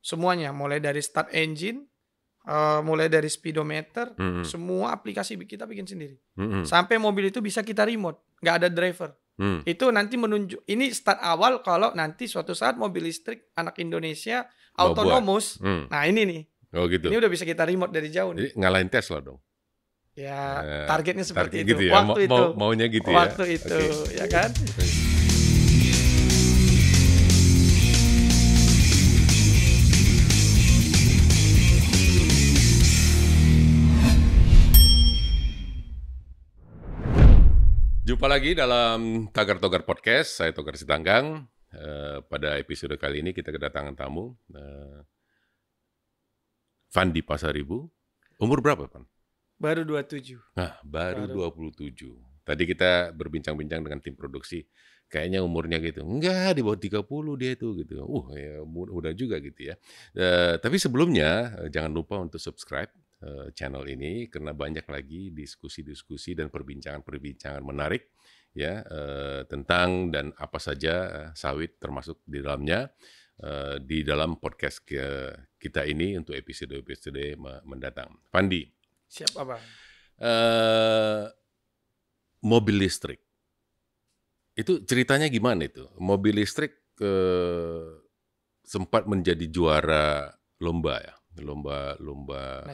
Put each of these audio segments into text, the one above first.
semuanya, mulai dari start engine, mulai dari speedometer, semua aplikasi kita bikin sendiri. Sampai mobil itu bisa kita remote, nggak ada driver. Itu nanti menunjuk, ini start awal kalau nanti suatu saat mobil listrik anak Indonesia Mau autonomous. buat. Nah ini nih, Oh gitu. ini udah bisa kita remote dari jauh nih. Jadi ngalahin Tesla dong. Ya targetnya seperti Target itu. gitu ya. Waktu itu. Maunya gitu ya. Waktu itu, ya kan? Jumpa lagi dalam Tagar Togar Podcast. Saya Togar Sitanggang. Pada episode kali ini kita kedatangan tamu Fandi Pasaribu. Umur berapa, Pan? Baru 27. Nah, baru 27. Tadi kita berbincang-bincang dengan tim produksi. Kayaknya umurnya gitu. Enggak, di bawah 30 dia itu gitu. Ya, udah juga gitu ya. Tapi sebelumnya jangan lupa untuk subscribe channel ini karena banyak lagi diskusi-diskusi dan perbincangan-perbincangan menarik ya tentang dan apa saja sawit termasuk di dalamnya di dalam podcast kita ini untuk episode-episode mendatang. Fandi. Siap, Abang. Mobil listrik. Itu ceritanya gimana itu? Mobil listrik sempat menjadi juara lomba ya. Lomba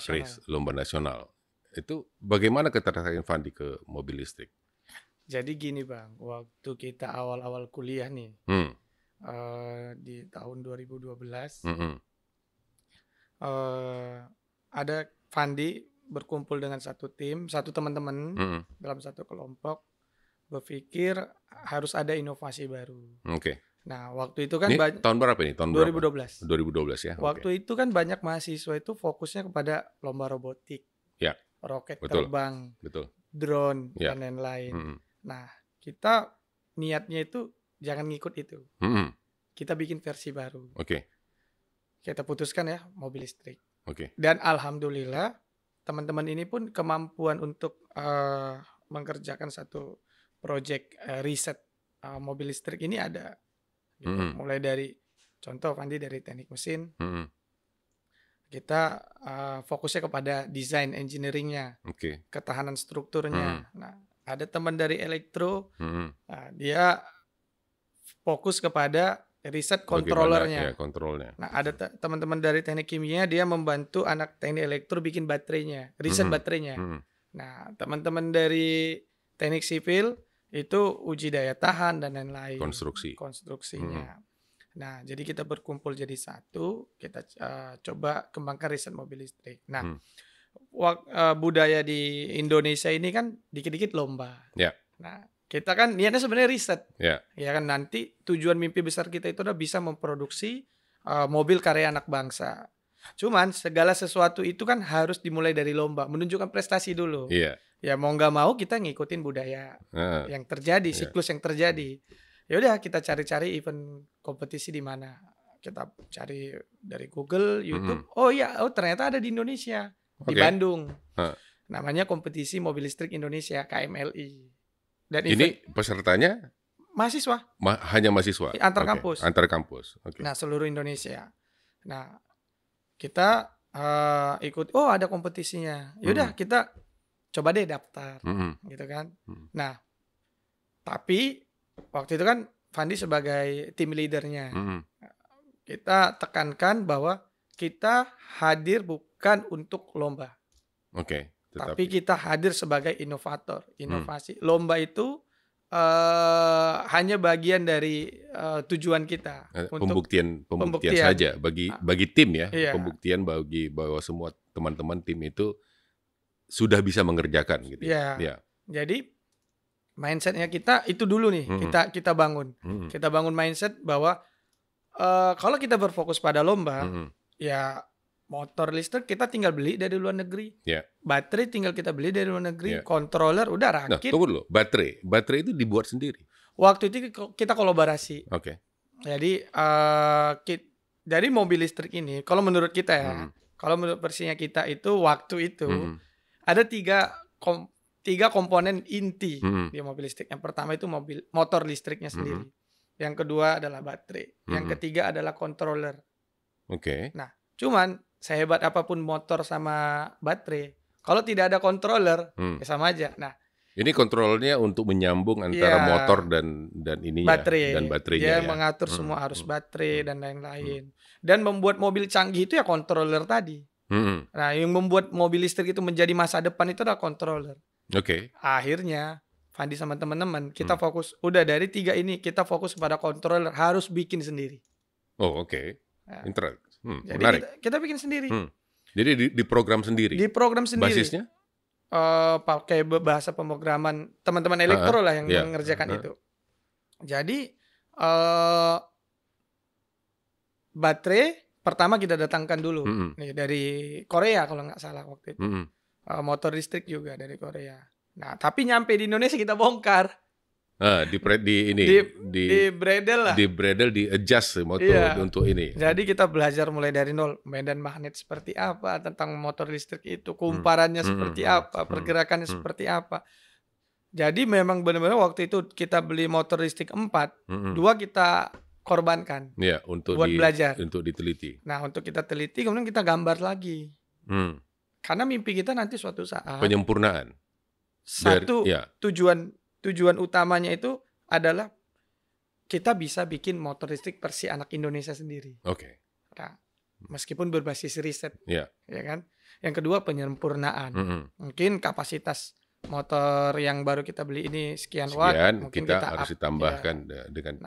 race, lomba nasional. Itu bagaimana ketertarikan Fandi ke mobil listrik? Jadi gini Bang, waktu kita awal-awal kuliah nih, di tahun 2012, ada Fandi berkumpul dengan satu tim, satu teman-teman dalam satu kelompok, berpikir harus ada inovasi baru. Oke. Nah, waktu itu kan ini tahun berapa ini? Tahun 2012. 2012 ya. Waktu itu kan banyak mahasiswa itu fokusnya kepada lomba robotik, ya, roket betul. terbang, betul. drone dan lain-lain. Nah, kita niatnya itu jangan ngikut itu. Kita bikin versi baru. Oke. Kita putuskan ya mobil listrik. Oke. Dan alhamdulillah teman-teman ini pun kemampuan untuk mengerjakan satu proyek riset mobil listrik ini ada. Gitu. Mulai dari contoh Fandi dari teknik mesin, kita fokusnya kepada desain engineeringnya, ketahanan strukturnya. Nah, ada teman dari elektro, dia fokus kepada riset kontrolernya. Kontrolnya. Nah, ada teman-teman dari teknik kimia, dia membantu anak teknik elektro bikin baterainya, riset baterainya. Nah, teman-teman dari teknik sipil itu uji daya tahan dan lain-lain. Konstruksinya. Nah, jadi kita berkumpul jadi satu, kita coba kembangkan riset mobil listrik. Nah, budaya di Indonesia ini kan dikit-dikit lomba. Nah, kita kan niatnya sebenarnya riset. Ya kan, nanti tujuan mimpi besar kita itu udah bisa memproduksi mobil karya anak bangsa. Cuman segala sesuatu itu kan harus dimulai dari lomba, menunjukkan prestasi dulu. Ya mau nggak mau kita ngikutin budaya yang terjadi, siklus yang terjadi. Ya udah kita cari-cari event kompetisi di mana. Kita cari dari Google, YouTube. Ternyata ada di Indonesia, di Bandung. Namanya Kompetisi Mobil Listrik Indonesia, KMLI. Dan ini pesertanya mahasiswa. Hanya mahasiswa. Antar kampus. Antar kampus. Nah, seluruh Indonesia. Nah, kita ikut. Oh, ada kompetisinya. Yaudah kita coba deh daftar, gitu kan. Nah, tapi waktu itu kan Fandi sebagai tim leadernya. Kita tekankan bahwa kita hadir bukan untuk lomba. Tapi kita hadir sebagai inovator, inovasi. Lomba itu hanya bagian dari tujuan kita. Pembuktian saja bagi tim ya. Pembuktian bagi bahwa semua teman-teman tim itu sudah bisa mengerjakan gitu. Jadi mindsetnya kita itu dulu nih, kita bangun. Kita bangun mindset bahwa kalau kita berfokus pada lomba, ya motor listrik kita tinggal beli dari luar negeri. Baterai tinggal kita beli dari luar negeri. Controller udah rakit. Nah, tunggu dulu. Baterai itu dibuat sendiri. Waktu itu kita kolaborasi. Jadi dari mobil listrik ini, kalau menurut kita ya, kalau menurut versinya kita itu waktu itu ada tiga komponen inti di mobil listrik. Yang pertama itu motor listriknya sendiri. Yang kedua adalah baterai. Yang ketiga adalah controller. Oke. Nah, cuman sehebat apapun motor sama baterai, kalau tidak ada controller, ya sama aja. Nah, Ini kontrolnya untuk menyambung antara iya, motor dan ininya dan baterai. baterainya Dia ya. mengatur semua arus baterai Hmm, dan hmm, lain-lain. Dan membuat mobil canggih itu ya controller tadi. hmm. Nah, yang membuat mobil listrik itu menjadi masa depan itu adalah controller. Oke. Akhirnya, Fandi sama teman-teman, kita fokus, udah dari 3 ini, kita fokus pada controller, harus bikin sendiri. Oh, oke. Nah, jadi Menarik. kita bikin sendiri. Jadi di program sendiri. Di program sendiri. Basisnya? Pakai bahasa pemrograman teman-teman elektro lah yang Iya. mengerjakan itu. Jadi baterai pertama kita datangkan dulu nih dari Korea kalau nggak salah waktu itu. Motor listrik juga dari Korea. Nah, tapi nyampe di Indonesia kita bongkar. Di bredel lah. Di bredel, di adjust motor untuk ini. Jadi kita belajar mulai dari nol, medan magnet seperti apa, tentang motor listrik itu, kumparannya seperti apa, pergerakannya seperti apa. Jadi memang benar-benar waktu itu kita beli motor listrik 4, 2 kita korbankan. Iya, untuk buat belajar. Untuk diteliti. Nah, untuk kita teliti kemudian kita gambar lagi. Karena mimpi kita nanti suatu saat penyempurnaan. Tujuan utamanya itu adalah kita bisa bikin motor listrik versi anak Indonesia sendiri. Oke. Nah, meskipun berbasis riset, ya kan. Yang kedua penyempurnaan. Mungkin kapasitas motor yang baru kita beli ini sekian watt, mungkin kita harus ditambahkan dengan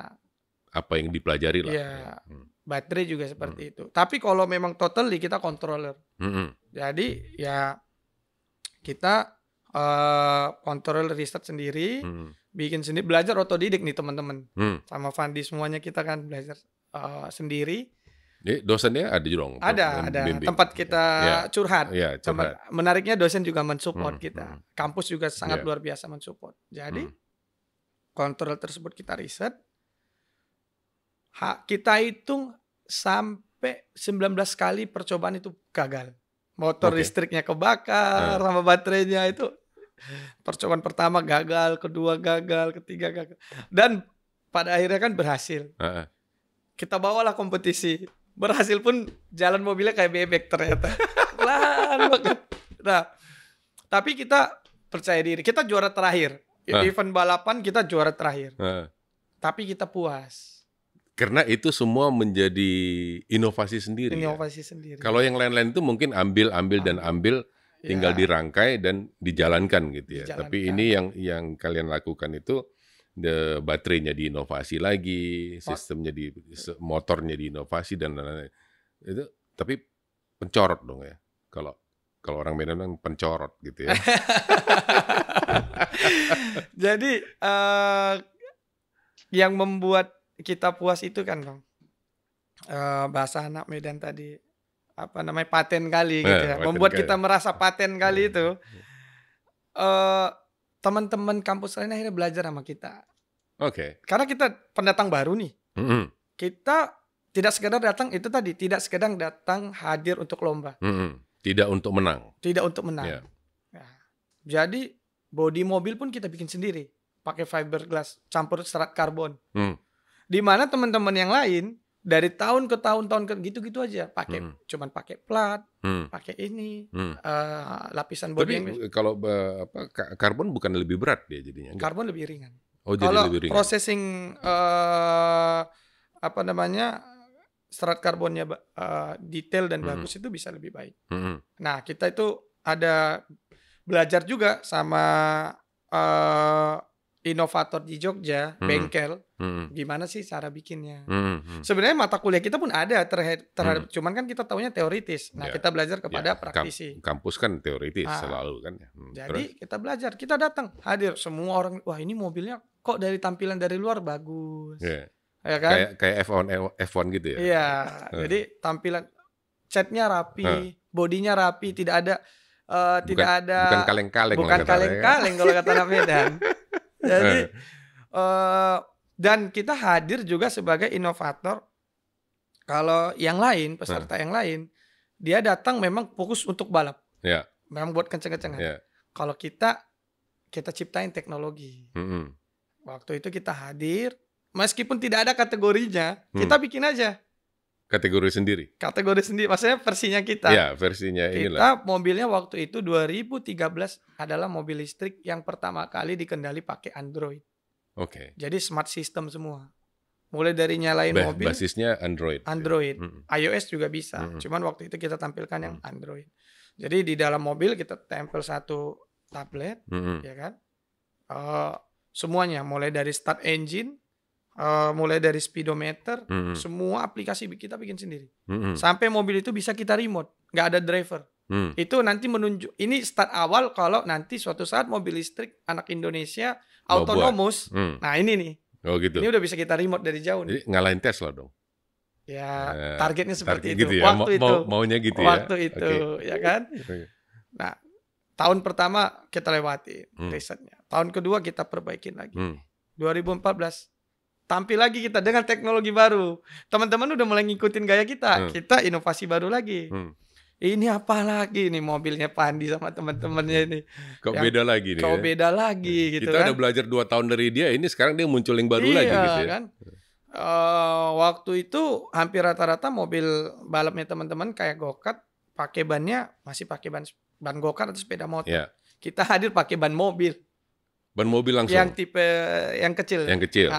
apa yang dipelajari lah. Baterai juga seperti itu. Tapi kalau memang totally kita controller. Jadi ya kita kontrol riset sendiri, bikin sendiri, belajar otodidik nih teman-teman. Sama Fandi semuanya kita kan belajar sendiri. Dosennya ada juga dong? Ada tempat kita curhat. Menariknya dosen juga mensupport kita. Kampus juga sangat luar biasa mensupport. Jadi kontrol tersebut kita riset. Kita hitung sampai 19 kali percobaan itu gagal. Motor listriknya kebakar sama baterainya itu. Percobaan pertama gagal, kedua gagal, ketiga gagal. Dan pada akhirnya kan berhasil. Kita bawalah kompetisi. Berhasil pun jalan mobilnya kayak bebek ternyata. Pelan banget. Nah, tapi kita percaya diri. Kita juara terakhir. Event balapan kita juara terakhir. Tapi kita puas. Karena itu semua menjadi inovasi sendiri. Sendiri. Kalau yang lain-lain itu mungkin ambil dan ambil, tinggal dirangkai dan dijalankan gitu ya. Tapi ini yang kalian lakukan itu baterainya diinovasi lagi, sistemnya motornya diinovasi dan lain-lain. Itu tapi pencorot dong ya. Kalau orang Medan kan pencorot gitu ya. Jadi yang membuat kita puas itu kan Bang, bahasa anak Medan tadi apa namanya, paten kali gitu ya. Membuat kita merasa paten kali itu. Teman-teman kampus lain akhirnya belajar sama kita. Karena kita pendatang baru nih. Kita tidak sekedar datang, itu tadi, tidak sekedar datang hadir untuk lomba. Tidak untuk menang. Nah, jadi bodi mobil pun kita bikin sendiri, pakai fiberglass campur serat karbon. Di mana teman-teman yang lain dari tahun ke tahun gitu-gitu aja, cuman pakai plat, pakai ini, lapisan bodi. Tapi kalau karbon bukan lebih berat dia jadinya? Karbon lebih ringan. Kalau processing serat karbonnya detail dan bagus itu bisa lebih baik. Nah, kita itu ada belajar juga sama inovator di Jogja, bengkel, gimana sih cara bikinnya. Sebenarnya mata kuliah kita pun ada terhadap, cuman kan kita taunya teoritis. Nah, kita belajar kepada praktisi. Kampus kan teoritis selalu kan. Jadi kita belajar, kita datang, hadir, semua orang, wah ini mobilnya kok dari tampilan dari luar bagus. Ya kan? Kayak F1 gitu ya. Iya, jadi tampilan catnya rapi, bodinya rapi, tidak ada bukan kaleng-kaleng. Bukan kaleng-kaleng kalau kata anak Medan. Jadi dan kita hadir juga sebagai inovator. Kalau yang lain, peserta yang lain, dia datang memang fokus untuk balap. Memang buat kenceng-kencengan. Kalau kita ciptain teknologi. Waktu itu kita hadir, meskipun tidak ada kategorinya, kita bikin aja. Kategori sendiri. Kategori sendiri, maksudnya versinya kita. Ya, versinya inilah. Kita mobilnya waktu itu 2013 adalah mobil listrik yang pertama kali dikendali pakai Android. Oke. Jadi smart system semua. Mulai dari nyalain mobil. Basisnya Android. Android. iOS juga bisa. Cuman waktu itu kita tampilkan yang Android. Jadi di dalam mobil kita tempel satu tablet, ya kan? Semuanya, mulai dari start engine, mulai dari speedometer, semua aplikasi kita bikin sendiri. Sampai mobil itu bisa kita remote, nggak ada driver. Itu nanti menunjuk, ini start awal kalau nanti suatu saat mobil listrik anak Indonesia autonomous. Nah ini nih. Oh gitu. Ini udah bisa kita remote dari jauh nih. Jadi ngalahin Tesla dong. Ya, targetnya seperti target itu. Gitu ya? Waktu itu. Maunya gitu ya. Waktu itu, ya kan? Nah, tahun pertama kita lewati risetnya. Tahun kedua kita perbaikin lagi. 2014 tampil lagi kita dengan teknologi baru. Teman-teman udah mulai ngikutin gaya kita. Kita inovasi baru lagi. Ini apa lagi nih mobilnya Pandi sama teman-temannya ini. Kok beda lagi nih. Kok beda lagi gitu kita kan. udah belajar 2 tahun dari dia, ini sekarang dia muncul yang baru lagi gitu ya. Kan? Waktu itu hampir rata-rata mobil balapnya teman-teman kayak go-kart pakai bannya masih pakai ban go-kart atau sepeda motor. Yeah. Kita hadir pakai ban mobil. Ban mobil langsung. Yang tipe yang kecil. Yang kecil.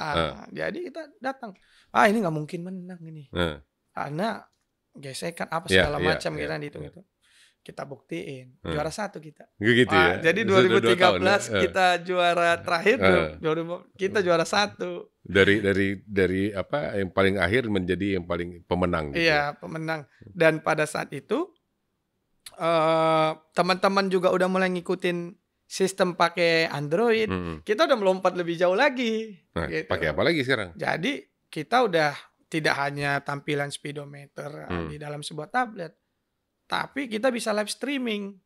Jadi kita datang. Ini nggak mungkin menang ini. Karena gesekan apa segala macam kita hitung itu. Kita buktiin juara 1 kita. Gitu ya. Jadi 2013 kita juara terakhir, kita juara 1. Dari apa yang paling akhir menjadi yang paling pemenang gitu. Iya, pemenang. Dan pada saat itu teman-teman juga udah mulai ngikutin sistem pakai Android. Kita udah melompat lebih jauh lagi. Nah, gitu. Pakai apa lagi sekarang? Jadi kita udah tidak hanya tampilan speedometer di dalam sebuah tablet, tapi kita bisa live streaming.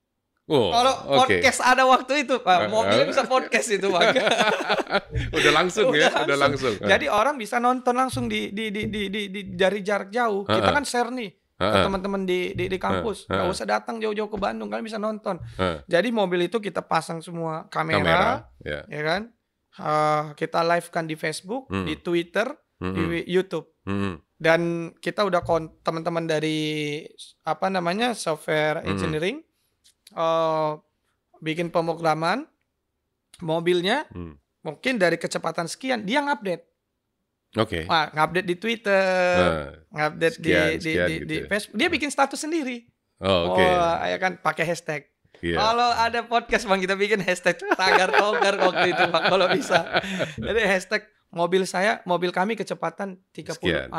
Kalau podcast ada waktu itu, Pak, mobilnya bisa podcast itu, Pak. Udah langsung ya, udah langsung. Jadi orang bisa nonton langsung dari jarak jauh. Kita kan share nih ke teman-teman di kampus. Nggak usah datang jauh-jauh ke Bandung, kalian bisa nonton. Jadi mobil itu kita pasang semua kamera ya kan? Kita live kan di Facebook, di Twitter, di YouTube. Dan kita udah teman-teman dari software engineering bikin pemrograman mobilnya, mungkin dari kecepatan sekian dia ngupdate. Ngupdate di Twitter, ngupdate di Facebook. Dia bikin status sendiri. Ya kan, pakai hashtag. Kalau ada podcast Bang, kita bikin hashtag tagar-togar waktu itu, Pak, kalau bisa. Jadi hashtag mobil kami kecepatan 30.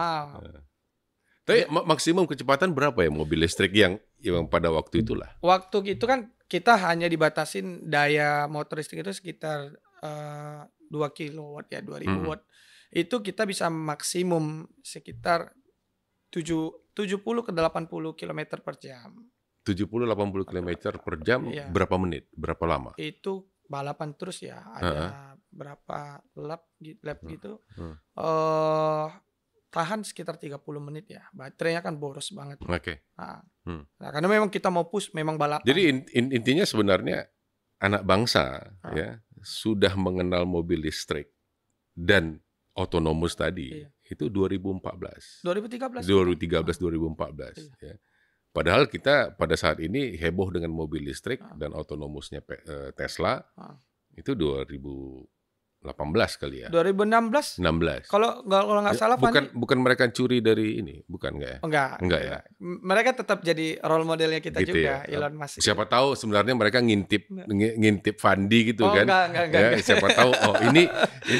Tapi maksimum kecepatan berapa ya mobil listrik yang pada waktu itulah? Waktu itu kan kita hanya dibatasin daya motor listrik itu sekitar 2 kilowatt ya, 2000 watt. Itu kita bisa maksimum sekitar 70 ke 80 km per jam. 70-80 km per jam, berapa menit? Berapa lama? Itu balapan terus ya, ada berapa lap gitu. Tahan sekitar 30 menit ya. Baterainya kan boros banget. Nah, karena memang kita mau push, memang balapan. Jadi intinya sebenarnya anak bangsa ya sudah mengenal mobil listrik dan otonomus tadi itu 2014. 2014 ya. Padahal kita pada saat ini heboh dengan mobil listrik dan otonomusnya Tesla itu 2018 kali ya. 2016. 16. Kalau nggak salah, bukan mereka curi dari ini, bukan nggak ya? Enggak ya. Mereka tetap jadi role modelnya kita gitu juga, ya? Elon Musk. Siapa tahu sebenarnya mereka ngintip Fandi gitu kan? Enggak. Siapa tahu ini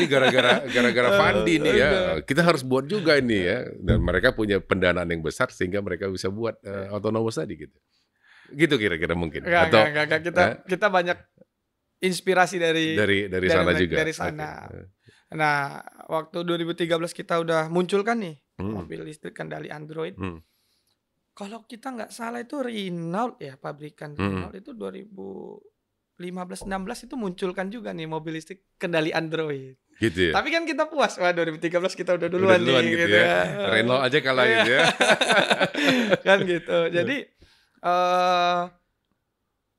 gara-gara Fandi nih ya. Kita harus buat juga ini ya. Dan mereka punya pendanaan yang besar sehingga mereka bisa buat otonomous tadi gitu. Gitu kira-kira mungkin. Enggak. Kita banyak inspirasi dari sana juga. Dari sana. Nah, waktu 2013 kita udah munculkan nih mobil listrik kendali Android. Kalau kita nggak salah itu Renault ya, pabrikan Renault itu 2015-16 itu munculkan juga nih mobil listrik kendali Android. Gitu ya. Tapi kan kita puas, 2013 kita udah duluan nih gitu ya. Renault aja kalah gitu ya. Kan gitu. Jadi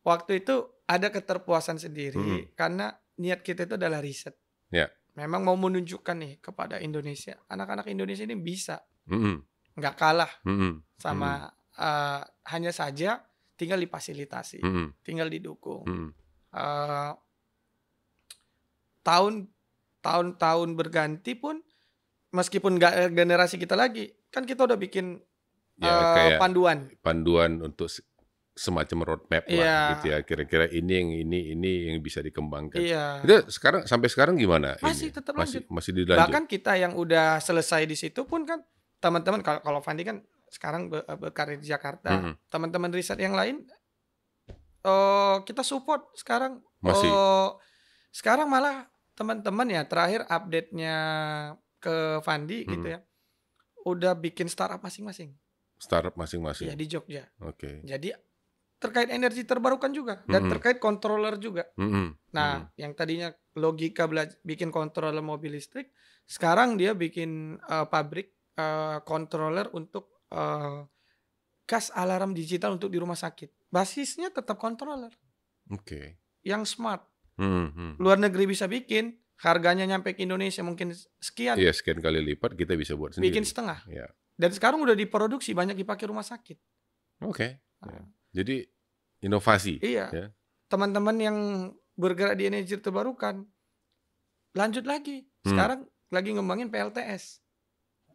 waktu itu ada keterpuasan sendiri karena niat kita itu adalah riset. Memang mau menunjukkan nih kepada Indonesia, anak-anak Indonesia ini bisa. nggak kalah Hmm. sama hanya saja tinggal difasilitasi, Hmm. tinggal didukung. Hmm. Eh, tahun-tahun berganti pun meskipun nggak generasi kita lagi, kan kita udah bikin Ya kayak panduan untuk semacam roadmap Iya. lah gitu ya. Kira-kira ini yang bisa dikembangkan. Iya. Itu sampai sekarang gimana? Masih ini? tetap lanjut. Masih dilanjut. Bahkan kita yang udah selesai di situ pun kan teman-teman, kalau Fandi kan sekarang berkarir di Jakarta. Teman-teman riset yang lain kita support sekarang. Masih. Sekarang malah teman-teman ya terakhir update-nya ke Fandi gitu ya. Udah bikin startup masing-masing. Startup masing-masing. Ya di Jogja. Oke. Jadi terkait energi terbarukan juga dan terkait controller juga. Nah, yang tadinya logika bikin controller mobil listrik, sekarang dia bikin pabrik controller untuk gas alarm digital untuk di rumah sakit. Basisnya tetap controller. Oke. Yang smart. Luar negeri bisa bikin, harganya nyampe ke Indonesia mungkin sekian. Iya, sekian kali lipat kita bisa buat sendiri. Bikin setengah. Ya. Dan sekarang udah diproduksi, banyak dipakai rumah sakit. Oke. Ya. Jadi inovasi. Iya. Ya. Teman-teman yang bergerak di energi terbarukan lanjut lagi. Sekarang lagi ngembangin PLTS.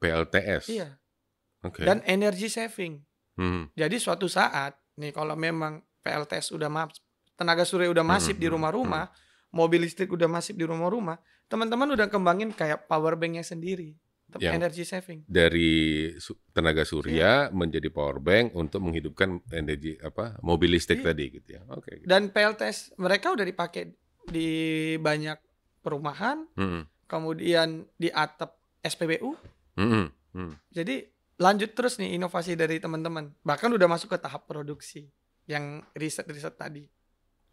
PLTS. Iya. Oke. Dan energy saving. Jadi suatu saat nih kalau memang PLTS udah tenaga surya udah masif di rumah-rumah, mobil listrik udah masif di rumah-rumah, teman-teman udah kembangin kayak power banknya sendiri. Yang energy saving dari tenaga surya menjadi power bank untuk menghidupkan energi mobil listrik tadi gitu ya. Oke. Dan PLTS mereka udah dipakai di banyak perumahan, kemudian di atap SPBU. Jadi lanjut terus nih inovasi dari teman-teman. Bahkan udah masuk ke tahap produksi yang riset tadi.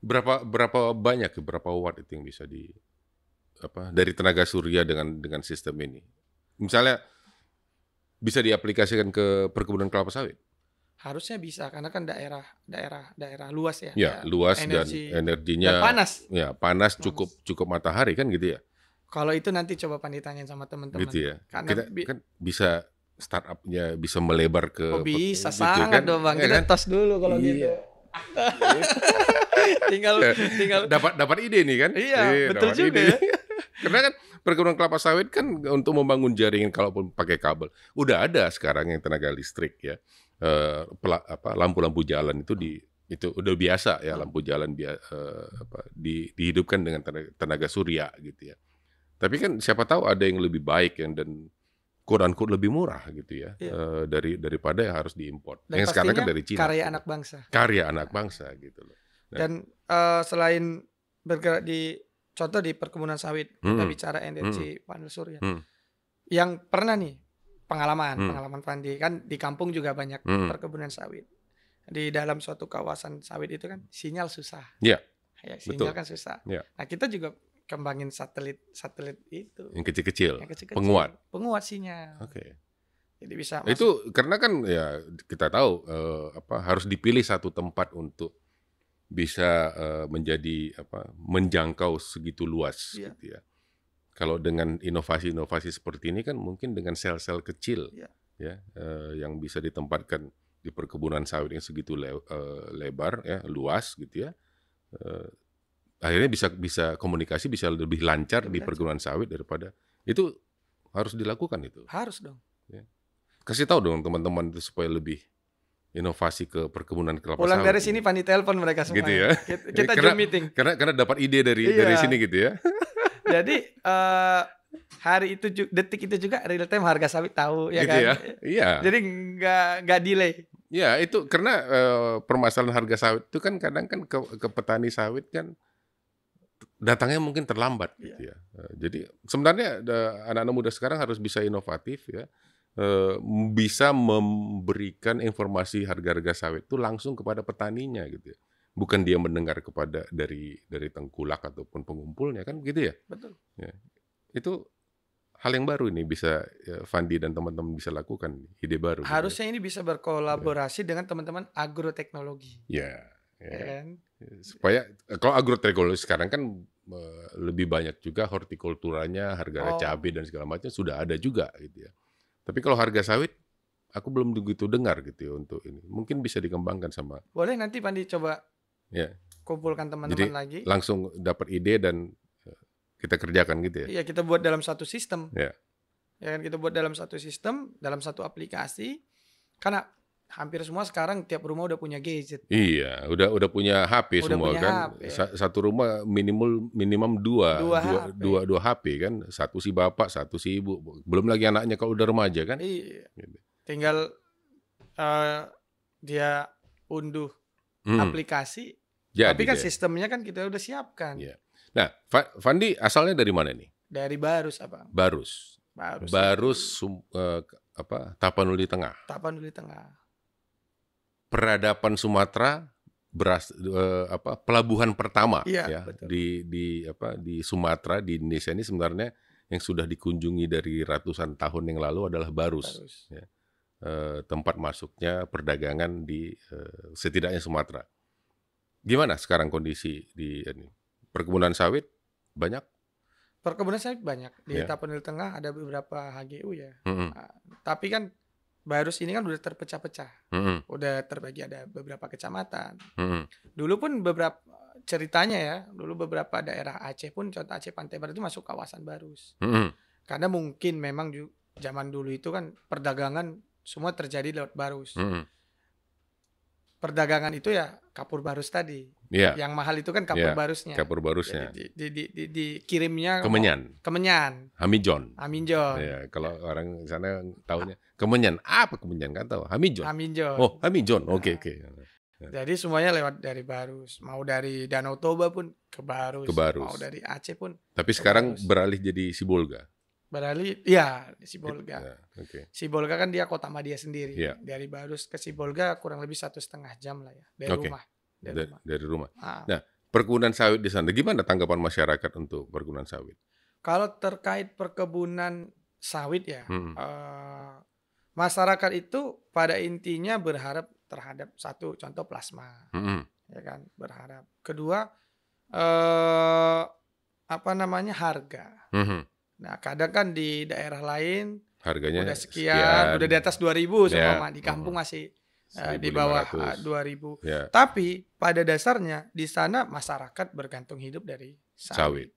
Berapa banyak, berapa watt itu yang bisa dari tenaga surya dengan sistem ini? Misalnya bisa diaplikasikan ke perkebunan kelapa sawit? Harusnya bisa karena kan daerah luas ya. Ya, luas dan energinya panas. Ya, panas cukup matahari kan gitu ya. Kalau itu nanti coba ditanyain sama teman-teman. Gitu ya. Karena kita kan bisa startupnya bisa melebar ke bisa gitu sangat kan? dong Bang. Ya, Kita kan? tos dulu kalau gitu. tinggal dapat ide nih kan? Iya, betul juga ya. Karena kan perkebunan kelapa sawit kan untuk membangun jaringan kalaupun pakai kabel. Udah ada sekarang yang tenaga listrik ya. Lampu-lampu jalan itu udah biasa ya, lampu jalan dihidupkan dengan tenaga surya gitu ya. Tapi kan siapa tahu ada yang lebih baik dan quote-unquote lebih murah gitu ya. Daripada yang harus diimpor. Dan yang sekarang kan dari Cina. Karya anak bangsa. Karya anak bangsa gitu loh. Nah. Dan selain bergerak contoh di perkebunan sawit, kita bicara energi panel surya. Yang pernah nih pengalaman Fandi kan di kampung juga banyak perkebunan sawit. Di dalam suatu kawasan sawit itu kan sinyal susah. Iya. Ya, sinyal kan susah. Ya. Nah, kita juga kembangin satelit itu. Yang kecil-kecil. Penguat sinyal. Oke. Jadi bisa itu karena kan ya kita tahu harus dipilih satu tempat untuk bisa menjangkau segitu luas gitu ya. Kalau dengan inovasi-inovasi seperti ini kan mungkin dengan sel-sel kecil yang bisa ditempatkan di perkebunan sawit yang segitu lebar ya, luas gitu ya. Akhirnya bisa komunikasi bisa lebih lancar di perkebunan sawit daripada itu harus dilakukan itu. Harus dong. Ya. Kasih tahu dong teman-teman itu supaya lebih inovasi ke perkebunan kelapa sawit. Pulang dari sini Fandi telepon mereka semua. Gitu ya. Kita Zoom meeting. Karena dapat ide dari sini gitu ya. Jadi hari itu detik itu juga real time harga sawit tahu ya gitu kan. Ya? Iya. Jadi nggak delay. Ya itu karena permasalahan harga sawit itu kan kadang kan ke petani sawit kan datangnya mungkin terlambat gitu ya. Jadi sebenarnya anak-anak muda sekarang harus bisa inovatif ya. Bisa memberikan informasi harga-harga sawit itu langsung kepada petaninya gitu ya. Bukan dia mendengar dari tengkulak ataupun pengumpulnya kan gitu ya. Betul. Ya. Itu hal yang baru ini bisa Fandi dan teman-teman bisa lakukan, ide baru. Harusnya ini bisa berkolaborasi dengan teman-teman agroteknologi. Ya. Kan? Supaya kalau agroteknologi sekarang kan lebih banyak juga hortikulturanya, harga cabai dan segala macam sudah ada juga gitu ya. Tapi kalau harga sawit aku belum begitu dengar gitu ya untuk ini. Mungkin bisa dikembangkan sama. Boleh nanti Pandi coba Ya. kumpulkan Jadi teman-teman lagi. langsung dapat ide dan kita kerjakan gitu ya. Iya, kita buat dalam satu sistem. Ya. Ya kan, kita buat dalam satu sistem, dalam satu aplikasi. Karena hampir semua sekarang tiap rumah udah punya gadget. Iya, udah punya HP Udah semua punya kan. HP. Satu rumah minimum dua HP kan. Satu si bapak, satu si ibu. Belum lagi anaknya kalau udah remaja kan. Iya. Gitu. Tinggal dia unduh aplikasi. Jadi tapi kan sistemnya kan kita udah siapkan. Iya. Nah, Fandi asalnya dari mana nih? Dari Barus, Abang. Barus. Tapanuli Tengah. Tapanuli Tengah. Peradaban Sumatera pelabuhan pertama ya betul. di Sumatera di Indonesia ini sebenarnya yang sudah dikunjungi dari ratusan tahun yang lalu adalah Barus. Ya. Tempat masuknya perdagangan di setidaknya Sumatera. Gimana sekarang kondisi di ini? Perkebunan sawit banyak? Perkebunan sawit banyak. Di Tapanuli Tengah ada beberapa HGU ya. Tapi kan Barus ini kan udah terpecah-pecah. Udah terbagi ada beberapa kecamatan. Dulu pun beberapa ceritanya ya, dulu beberapa daerah Aceh pun, contoh Aceh Pantai Barat itu masuk kawasan Barus. Karena mungkin memang zaman dulu itu kan perdagangan semua terjadi lewat Barus. Perdagangan itu ya kapur Barus tadi. Yang mahal itu kan kapur Barusnya. Kapur Barusnya. Dikirimnya Kemenyan. Hamijon. Ya, kalau orang sana tahunya Kemenyan. Apa Kemenyan? Nggak tahu. Hamijon. Oh, Hamijon. Oke. Jadi semuanya lewat dari Barus. Mau dari Danau Toba pun ke Barus. Mau dari Aceh pun. Tapi sekarang beralih jadi Sibolga. Beralih, ya Sibolga. Okay. Sibolga kan dia kota Madia sendiri. Dari Barus ke Sibolga kurang lebih 1,5 jam lah ya dari rumah. Dari rumah. Nah, perkebunan sawit di sana, gimana tanggapan masyarakat untuk perkebunan sawit? Kalau terkait perkebunan sawit ya, masyarakat itu pada intinya berharap terhadap satu contoh plasma, ya kan, berharap. Kedua, harga. Nah, kadang kan di daerah lain harganya udah sekian, udah di atas 2.000 seumpama, di kampung masih di bawah 2.000. Tapi pada dasarnya di sana masyarakat bergantung hidup dari sawit.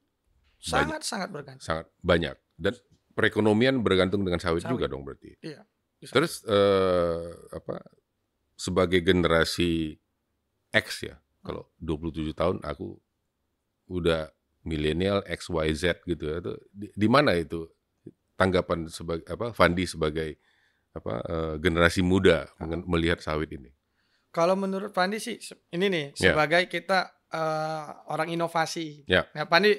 Sangat bergantung. Sangat banyak. Dan perekonomian bergantung dengan sawit juga dong berarti. Iya. Terus sebagai generasi X ya, kalau 27 tahun aku udah milenial XYZ gitu ya. Di mana itu tanggapan sebagai Fandi sebagai generasi muda melihat sawit ini? Kalau menurut Fandi sih ini nih sebagai kita orang inovasi. Nah, Fandi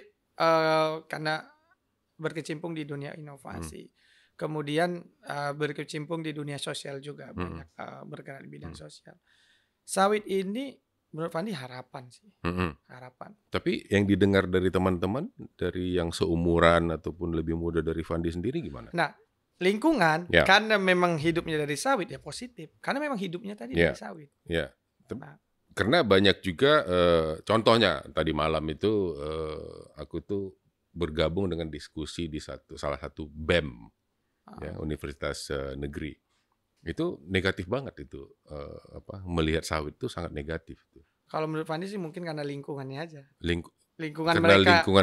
karena berkecimpung di dunia inovasi. Kemudian berkecimpung di dunia sosial juga, banyak bergerak di bidang sosial. Sawit ini menurut Fandi harapan sih. Harapan. Tapi yang didengar dari teman-teman, dari yang seumuran ataupun lebih muda dari Fandi sendiri gimana? Nah, lingkungan karena memang hidupnya dari sawit ya positif. Karena memang hidupnya tadi dari sawit. Ya. Karena banyak juga contohnya tadi malam itu aku tuh bergabung dengan diskusi di salah satu BEM, Universitas Negeri. Itu negatif banget itu melihat sawit itu sangat negatif. Kalau menurut Fandi sih mungkin karena lingkungannya aja. Lingkungan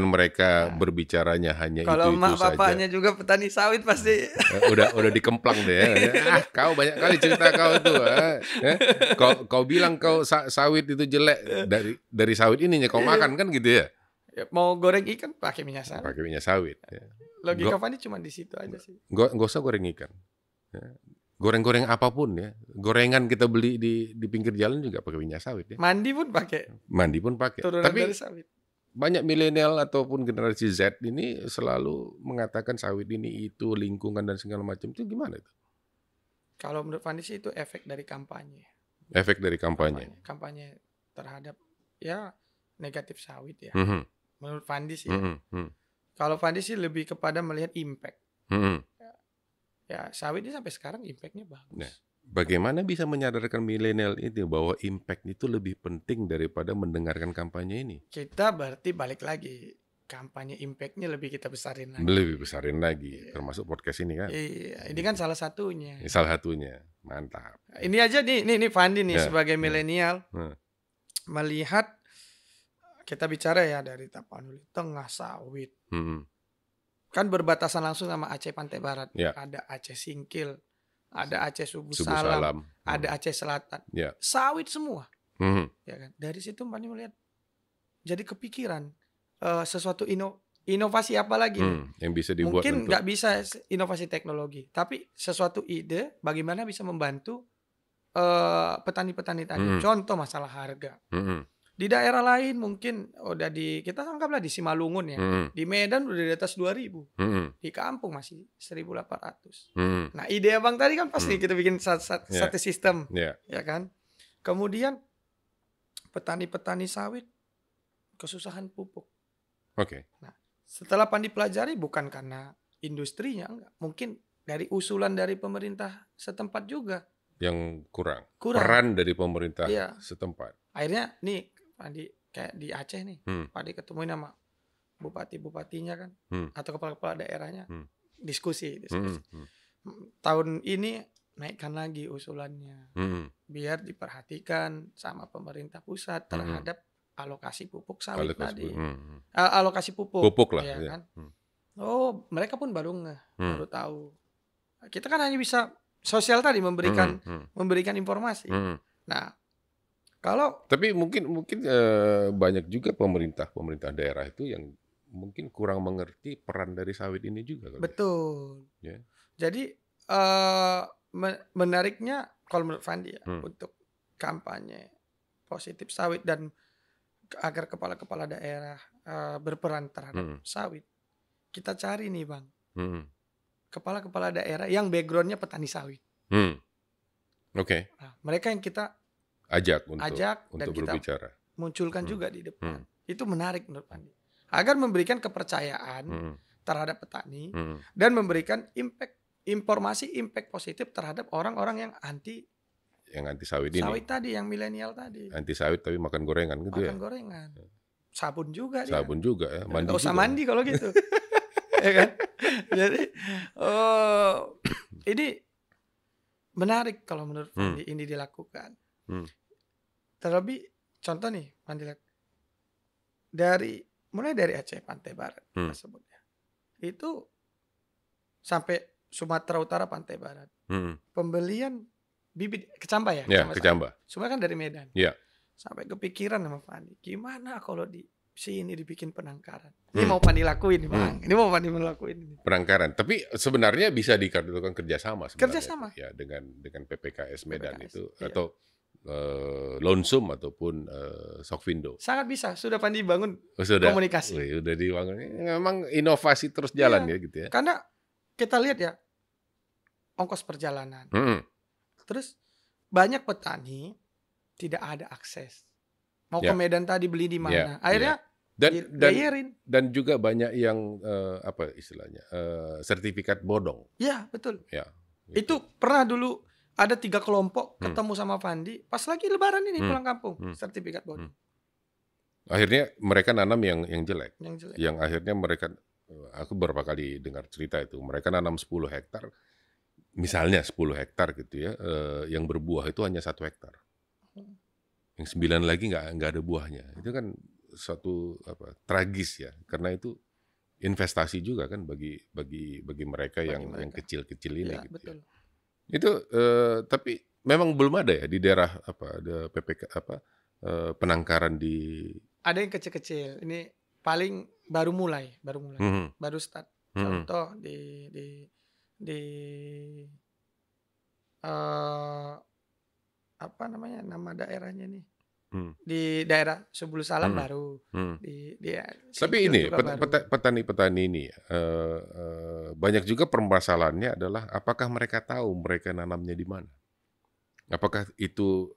mereka berbicaranya hanya kalau itu mak saja. bapaknya juga petani sawit pasti udah dikemplang deh ya. Kau banyak kali cerita kau itu. Kau bilang kau sawit itu jelek dari sawit ininya kau makan kan gitu ya. Mau goreng ikan pakai minyak sawit. Pakai minyak sawit. Logika Fandi cuma di situ aja sih. Nggak usah goreng ikan. Goreng-goreng apapun ya. Gorengan kita beli di pinggir jalan juga pakai minyak sawit ya. Mandi pun pakai. Turunan Tapi dari sawit. Banyak milenial ataupun generasi Z ini selalu mengatakan sawit ini itu lingkungan dan segala macam. Itu gimana itu? Kalau menurut Fandi sih itu efek dari kampanye. Efek dari kampanye. Kampanye terhadap negatif sawit ya. Menurut Fandi sih. Kalau Fandi sih lebih kepada melihat impact. Ya sawit ini sampai sekarang impactnya bagus. Nah, bagaimana bisa menyadarkan milenial itu bahwa impact itu lebih penting daripada mendengarkan kampanye ini? Kita berarti balik lagi. kampanye impact-nya lebih kita besarin lagi. Lebih besarin lagi, termasuk podcast ini kan. Iya, ini kan salah satunya. Salah satunya, mantap. Ini aja nih Fandi nih Ya. sebagai milenial Hmm. melihat kita bicara ya dari Tapanuli Tengah, Sawit. Hmm. Kan berbatasan langsung sama Aceh Pantai Barat. Ya. Ada Aceh Singkil, ada Aceh Subuh Subuh Salam, Salam. ada Aceh Selatan. Ya. Sawit semua, Hmm. ya kan. Dari situ Fandi melihat jadi kepikiran sesuatu inovasi apa lagi nih? Yang bisa dibuat Mungkin untuk nggak bisa inovasi teknologi, tapi sesuatu ide bagaimana bisa membantu petani-petani tadi. Contoh masalah harga. Di daerah lain mungkin udah kita anggaplah di Simalungun ya. Di Medan udah di atas 2.000. Di kampung masih 1.800. Nah, ide Abang tadi kan pasti kita bikin satu sistem, ya kan? Kemudian petani-petani sawit kesusahan pupuk. Oke. Nah, setelah Pandi pelajari bukan karena industrinya, enggak. Mungkin dari usulan dari pemerintah setempat juga. Yang kurang. Kurang. Peran dari pemerintah Iya. setempat. Akhirnya nih Pandi kayak di Aceh nih, Pandi ketemuin sama bupati-bupatinya kan, atau kepala-kepala daerahnya, diskusi. Tahun ini naikkan lagi usulannya, biar diperhatikan sama pemerintah pusat terhadap alokasi pupuk sawit tadi. Alokasi pupuk lah. ya Ya. kan. Oh, mereka pun baru baru tahu. Kita kan hanya bisa sosial tadi memberikan informasi. Nah, tapi mungkin banyak juga pemerintah daerah itu yang mungkin kurang mengerti peran dari sawit ini juga. Betul. Ya. Jadi menariknya kalau menurut Fandi ya, untuk kampanye positif sawit dan agar kepala-kepala daerah berperan terhadap sawit, kita cari nih Bang, kepala-kepala daerah yang backgroundnya petani sawit. Oke. Nah, mereka yang kita ajak dan berbicara, kita munculkan juga di depan. Itu menarik menurut Pandi, agar memberikan kepercayaan terhadap petani dan memberikan informasi impact positif terhadap orang-orang yang anti sawit ini. Sawit tadi, yang milenial tadi. Anti sawit tapi makan gorengan gitu ya. Makan gorengan. Sabun juga dia. Sabun juga ya. Mandi Nggak usah juga. mandi kalau gitu. Ya kan? Jadi ini menarik kalau menurut Fandi ini dilakukan. Terlebih contoh nih Fandi lihat mulai dari Aceh Pantai Barat tersebutnya. Itu sampai Sumatera Utara Pantai Barat. Pembelian bibit kecambah ya? Ya, kecambah. Semua kan dari Medan. Ya. Sampai kepikiran sama Fandi, gimana kalau di sini dibikin penangkaran? Ini mau Fandi lakuin nih Bang. Ini mau Fandi melakuin ini. Penangkaran. Tapi sebenarnya bisa dilakukan kerjasama sebenarnya. Kerjasama. Ya, dengan PPKS Medan PPKS, itu iya. atau Lonsum ataupun Sokvindo. Sangat bisa. Sudah Fandi bangun Sudah, komunikasi. Udah dibangun. Memang inovasi terus jalan ya gitu ya. Karena kita lihat ya, ongkos perjalanan. Terus banyak petani tidak ada akses. Mau ke Medan tadi beli di mana? Akhirnya dibayarin. Dan juga banyak yang apa istilahnya sertifikat bodong. Ya betul. Ya. Gitu. Itu pernah dulu ada 3 kelompok ketemu sama Fandi pas lagi Lebaran ini pulang kampung, sertifikat bodong. Akhirnya mereka nanam yang jelek. Yang jelek. Yang akhirnya mereka, aku beberapa kali dengar cerita itu, mereka nanam 10 hektar. Misalnya 10 hektar gitu ya, yang berbuah itu hanya 1 hektar. Yang 9 lagi nggak ada buahnya. Itu kan suatu tragis ya, karena itu investasi juga kan bagi mereka yang kecil-kecil ini. Ya, gitu betul. Ya. Itu tapi memang belum ada ya di daerah ada PPK penangkaran di. Ada yang kecil-kecil. Ini paling baru mulai, baru start. Contoh di apa namanya nama daerahnya nih, di daerah Subuh Salam baru. Tapi ini petani-petani ini banyak juga permasalahannya adalah apakah mereka tahu mereka nanamnya di mana? Apakah itu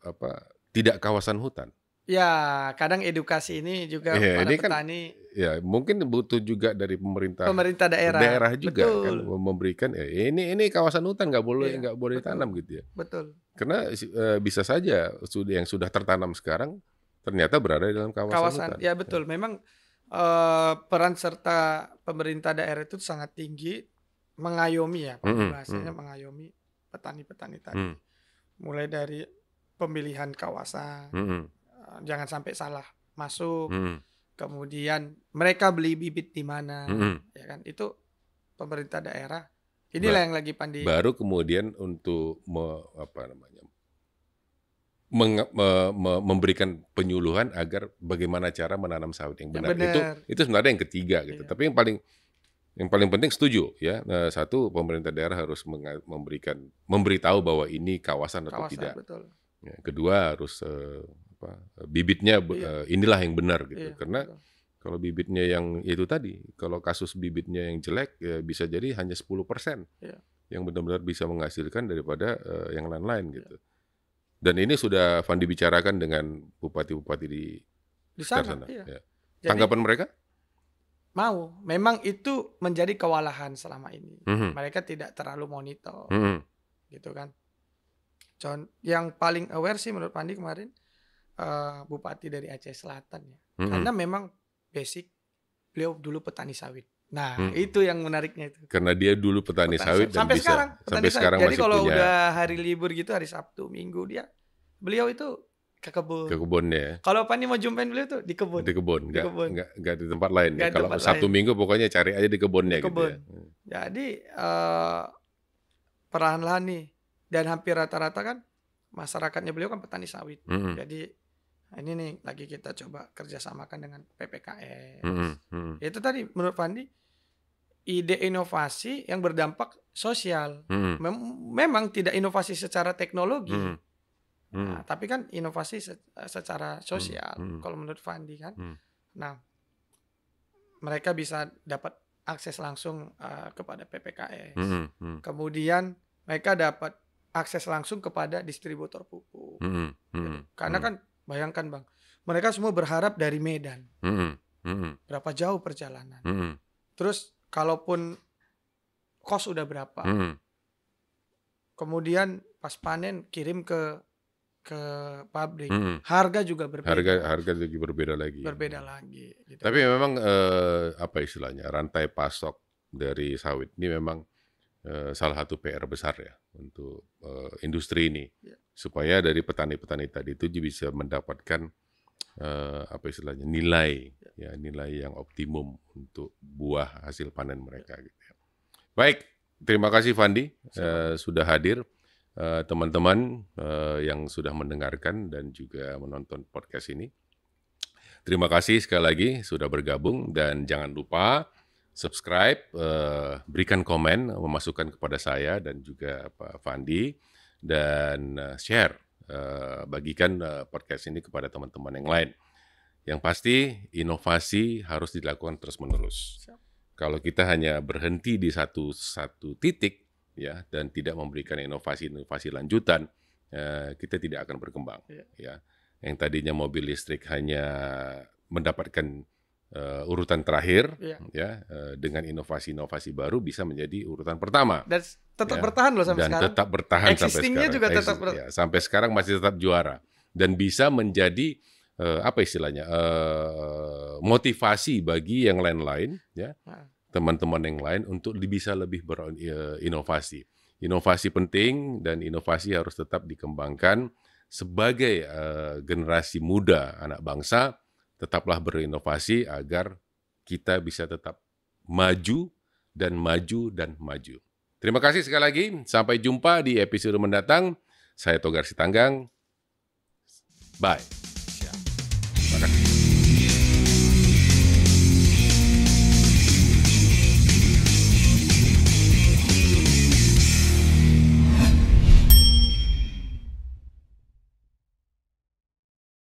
tidak kawasan hutan? Ya, kadang edukasi ini juga para ini petani. Ya, mungkin butuh juga dari pemerintah daerah juga. Betul. Kan memberikan ini kawasan hutan nggak boleh ditanam gitu ya. Betul. Karena bisa saja yang sudah tertanam sekarang ternyata berada dalam kawasan hutan. Ya betul. Memang peran serta pemerintah daerah itu sangat tinggi, mengayomi ya, bahasanya mengayomi petani-petani tadi. Mulai dari pemilihan kawasan, jangan sampai salah masuk, kemudian mereka beli bibit di mana, ya kan? Itu pemerintah daerah. Inilah yang lagi Pandi. Baru kemudian untuk memberikan penyuluhan agar bagaimana cara menanam sawit yang benar. Itu sebenarnya yang ketiga gitu. Iya. Tapi yang paling penting setuju ya. Satu, pemerintah daerah harus memberitahu bahwa ini kawasan atau tidak. Betul. Ya, kedua harus bibitnya inilah yang benar gitu. Karena kalau bibitnya yang itu tadi, kalau kasus bibitnya yang jelek ya bisa jadi hanya 10% yang benar-benar bisa menghasilkan daripada yang lain-lain gitu. Dan ini sudah Fandi bicarakan dengan bupati-bupati di sana. Iya. Ya. Tanggapan mereka? Mau. Memang itu menjadi kewalahan selama ini. Mereka tidak terlalu monitor. Gitu kan. Yang paling aware sih menurut Pandi kemarin bupati dari Aceh Selatan ya. Karena memang basic beliau dulu petani sawit. Nah, itu yang menariknya itu. Karena dia dulu petani sawit dan sampai bisa sekarang Jadi masih kalau punya. udah hari libur gitu, hari Sabtu, Minggu beliau itu ke kebun. Ke kebunnya. Kalau Pandi mau jumpain beliau tuh di kebun. Di kebun, enggak di tempat lain. Ya. Kalau Sabtu Minggu pokoknya cari aja di kebunnya gitu ya. Jadi perlahan-lahan nih, dan hampir rata-rata kan masyarakatnya beliau kan petani sawit. Jadi ini nih lagi kita coba kerjasamakan dengan PPKS. Itu tadi menurut Pandi ide inovasi yang berdampak sosial. Memang tidak inovasi secara teknologi, nah, tapi kan inovasi secara sosial. Kalau menurut Fandi kan, nah mereka bisa dapat akses langsung kepada PPKS. Kemudian mereka dapat akses langsung kepada distributor pupuk. Karena kan bayangkan Bang, mereka semua berharap dari Medan. Berapa jauh perjalanan. Terus kalaupun kos udah berapa. Kemudian pas panen kirim ke pabrik. Harga juga berbeda. Harga juga berbeda lagi. Gitu. Tapi memang apa istilahnya, rantai pasok dari sawit ini memang salah satu PR besar ya untuk industri ini. Supaya dari petani-petani tadi itu bisa mendapatkan apa istilahnya, nilai yang optimum untuk buah hasil panen mereka gitu. Baik, terima kasih Fandi sudah hadir. Teman-teman yang sudah mendengarkan dan juga menonton podcast ini. Terima kasih sekali lagi sudah bergabung dan jangan lupa subscribe, berikan komen, memasukkan kepada saya dan juga Pak Fandi dan share, bagikan podcast ini kepada teman-teman yang lain. Yang pasti inovasi harus dilakukan terus-menerus. Kalau kita hanya berhenti di satu titik ya dan tidak memberikan inovasi lanjutan, kita tidak akan berkembang. Ya, yang tadinya mobil listrik hanya mendapatkan urutan terakhir, ya dengan inovasi baru bisa menjadi urutan pertama. Dan tetap bertahan loh sampai sekarang. Dan tetap bertahan sampai sekarang. Juga tetap sampai sekarang masih tetap juara dan bisa menjadi apa istilahnya motivasi bagi yang lain-lain, ya. Teman-teman yang lain untuk bisa lebih berinovasi. Inovasi penting dan inovasi harus tetap dikembangkan sebagai generasi muda anak bangsa, tetaplah berinovasi agar kita bisa tetap maju dan maju dan maju. Terima kasih sekali lagi, sampai jumpa di episode mendatang. Saya Togar Sitanggang. Bye.